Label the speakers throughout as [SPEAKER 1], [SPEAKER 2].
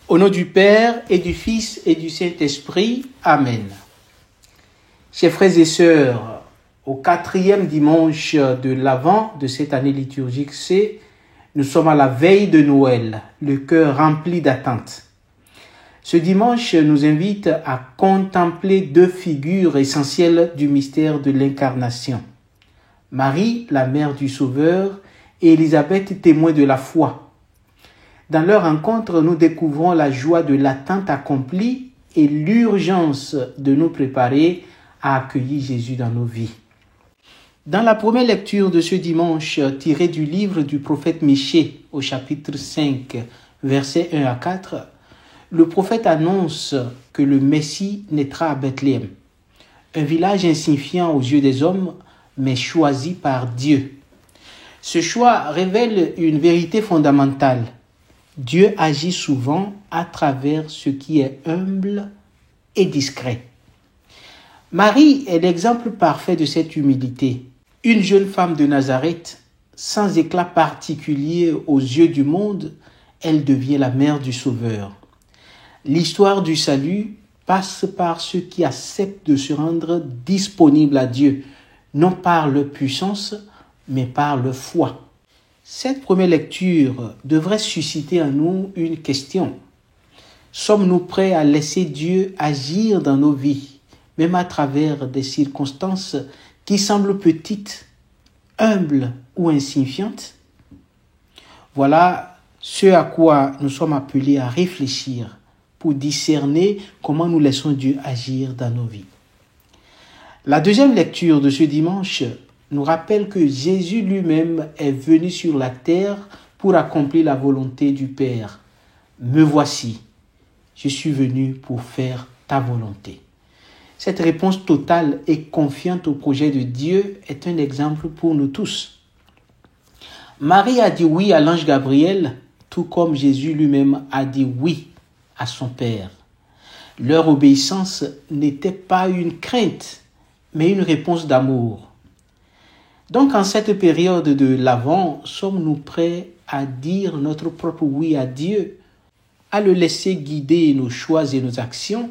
[SPEAKER 1] Au nom du Père et du Fils et du Saint-Esprit. Amen. Chers frères et sœurs, au 4e dimanche de l'Avent de cette année liturgique C, nous sommes à la veille de Noël, le cœur rempli d'attente. Ce dimanche nous invite à contempler deux figures essentielles du mystère de l'incarnation. Marie, la mère du Sauveur, et Élisabeth, témoin de la foi. Dans leur rencontre, nous découvrons la joie de l'attente accomplie et l'urgence de nous préparer à accueillir Jésus dans nos vies. Dans la première lecture de ce dimanche, tirée du livre du prophète Michée, au chapitre 5, versets 1 à 4, le prophète annonce que le Messie naîtra à Bethléem, un village insignifiant aux yeux des hommes, mais choisi par Dieu. Ce choix révèle une vérité fondamentale. Dieu agit souvent à travers ce qui est humble et discret. Marie est l'exemple parfait de cette humilité. Une jeune femme de Nazareth, sans éclat particulier aux yeux du monde, elle devient la mère du Sauveur. L'histoire du salut passe par ceux qui acceptent de se rendre disponibles à Dieu, non par leur puissance, mais par leur foi. Cette première lecture devrait susciter en nous une question. Sommes-nous prêts à laisser Dieu agir dans nos vies, même à travers des circonstances qui semblent petites, humbles ou insignifiantes? Voilà ce à quoi nous sommes appelés à réfléchir pour discerner comment nous laissons Dieu agir dans nos vies. La deuxième lecture de ce dimanche nous rappelle que Jésus lui-même est venu sur la terre pour accomplir la volonté du Père. Me voici, je suis venu pour faire ta volonté. Cette réponse totale et confiante au projet de Dieu est un exemple pour nous tous. Marie a dit oui à l'ange Gabriel, tout comme Jésus lui-même a dit oui à son Père. Leur obéissance n'était pas une crainte, mais une réponse d'amour. Donc, en cette période de l'Avent, sommes-nous prêts à dire notre propre oui à Dieu, à le laisser guider nos choix et nos actions?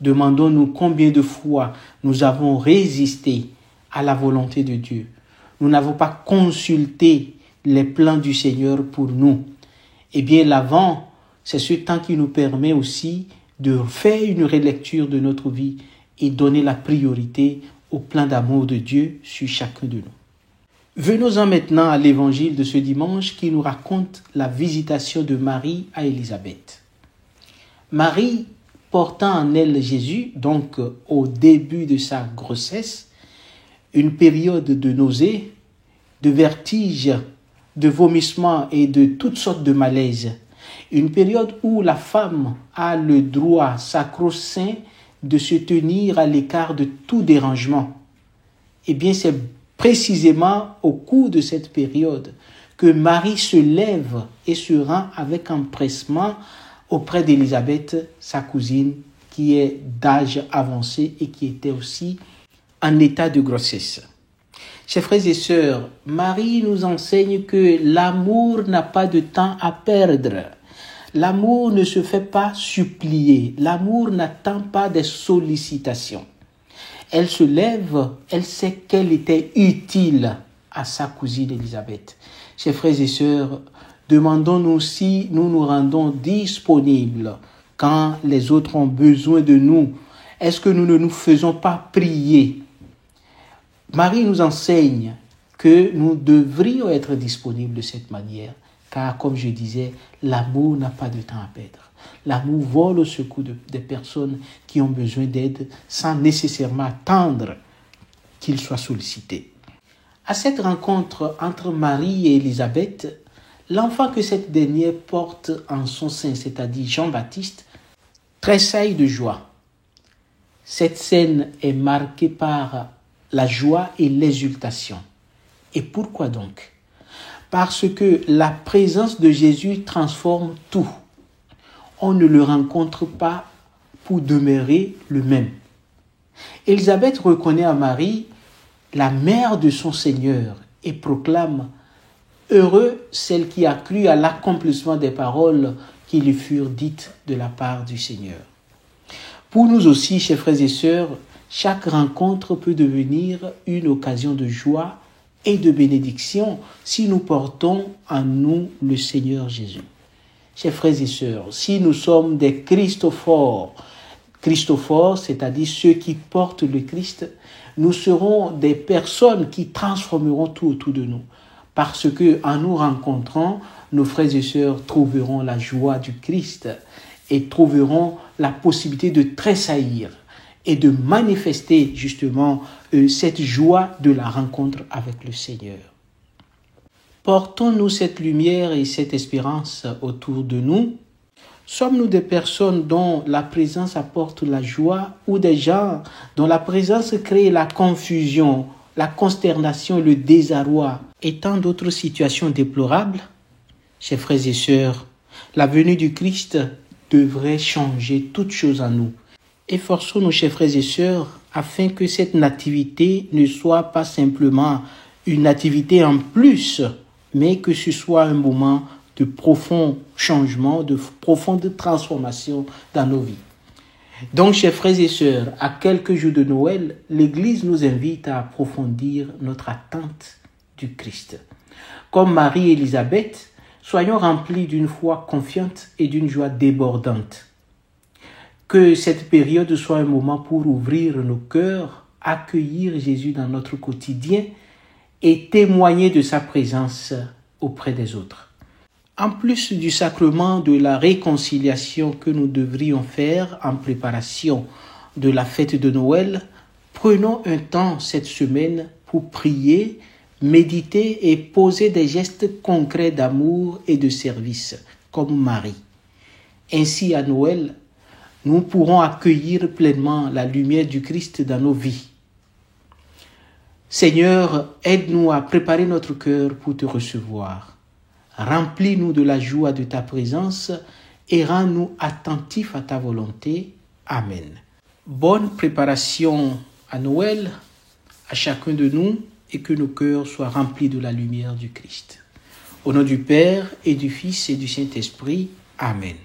[SPEAKER 1] Demandons-nous combien de fois nous avons résisté à la volonté de Dieu. Nous n'avons pas consulté les plans du Seigneur pour nous. Eh bien, l'Avent, c'est ce temps qui nous permet aussi de faire une relecture de notre vie et donner la priorité au plan d'amour de Dieu sur chacun de nous. Venons-en maintenant à l'évangile de ce dimanche qui nous raconte la visitation de Marie à Élisabeth. Marie, portant en elle Jésus, donc au début de sa grossesse, une période de nausées, de vertiges, de vomissements et de toutes sortes de malaises, une période où la femme a le droit sacro-saint de se tenir à l'écart de tout dérangement. Eh bien, c'est précisément au cours de cette période que Marie se lève et se rend avec empressement auprès d'Élisabeth, sa cousine, qui est d'âge avancé et qui était aussi en état de grossesse. Chers frères et sœurs, Marie nous enseigne que l'amour n'a pas de temps à perdre. L'amour ne se fait pas supplier. L'amour n'attend pas des sollicitations. Elle se lève, elle sait qu'elle était utile à sa cousine Élisabeth. Chers frères et sœurs, demandons-nous si nous nous rendons disponibles quand les autres ont besoin de nous. Est-ce que nous ne nous faisons pas prier? Marie nous enseigne que nous devrions être disponibles de cette manière. Car, comme je disais, l'amour n'a pas de temps à perdre. L'amour vole au secours des personnes qui ont besoin d'aide sans nécessairement attendre qu'ils soient sollicités. À cette rencontre entre Marie et Élisabeth, l'enfant que cette dernière porte en son sein, c'est-à-dire Jean-Baptiste, tressaille de joie. Cette scène est marquée par la joie et l'exultation. Et pourquoi donc? Parce que la présence de Jésus transforme tout. On ne le rencontre pas pour demeurer le même. Élisabeth reconnaît à Marie la mère de son Seigneur et proclame « Heureux celle qui a cru à l'accomplissement des paroles qui lui furent dites de la part du Seigneur. Pour nous aussi, chers frères et sœurs, chaque rencontre peut devenir une occasion de joie et de bénédiction si nous portons en nous le Seigneur Jésus. Chers frères et sœurs, si nous sommes des Christophores, c'est-à-dire ceux qui portent le Christ, nous serons des personnes qui transformeront tout autour de nous. Parce que en nous rencontrant, nos frères et sœurs trouveront la joie du Christ et trouveront la possibilité de tressaillir et de manifester justement cette joie de la rencontre avec le Seigneur. Portons-nous cette lumière et cette espérance autour de nous? Sommes-nous des personnes dont la présence apporte la joie ou des gens dont la présence crée la confusion, la consternation, le désarroi et tant d'autres situations déplorables? Chers frères et sœurs, la venue du Christ devrait changer toutes choses en nous. Efforçons-nous, chers frères et sœurs, afin que cette nativité ne soit pas simplement une nativité en plus, mais que ce soit un moment de profond changement, de profonde transformation dans nos vies. Donc, chers frères et sœurs, à quelques jours de Noël, l'Église nous invite à approfondir notre attente du Christ. Comme Marie-Élisabeth, soyons remplis d'une foi confiante et d'une joie débordante. Que cette période soit un moment pour ouvrir nos cœurs, accueillir Jésus dans notre quotidien et témoigner de sa présence auprès des autres. En plus du sacrement de la réconciliation que nous devrions faire en préparation de la fête de Noël, prenons un temps cette semaine pour prier, méditer et poser des gestes concrets d'amour et de service, comme Marie. Ainsi, à Noël, nous pourrons accueillir pleinement la lumière du Christ dans nos vies. Seigneur, aide-nous à préparer notre cœur pour te recevoir. Remplis-nous de la joie de ta présence et rends-nous attentifs à ta volonté. Amen. Bonne préparation à Noël à chacun de nous et que nos cœurs soient remplis de la lumière du Christ. Au nom du Père et du Fils et du Saint-Esprit. Amen.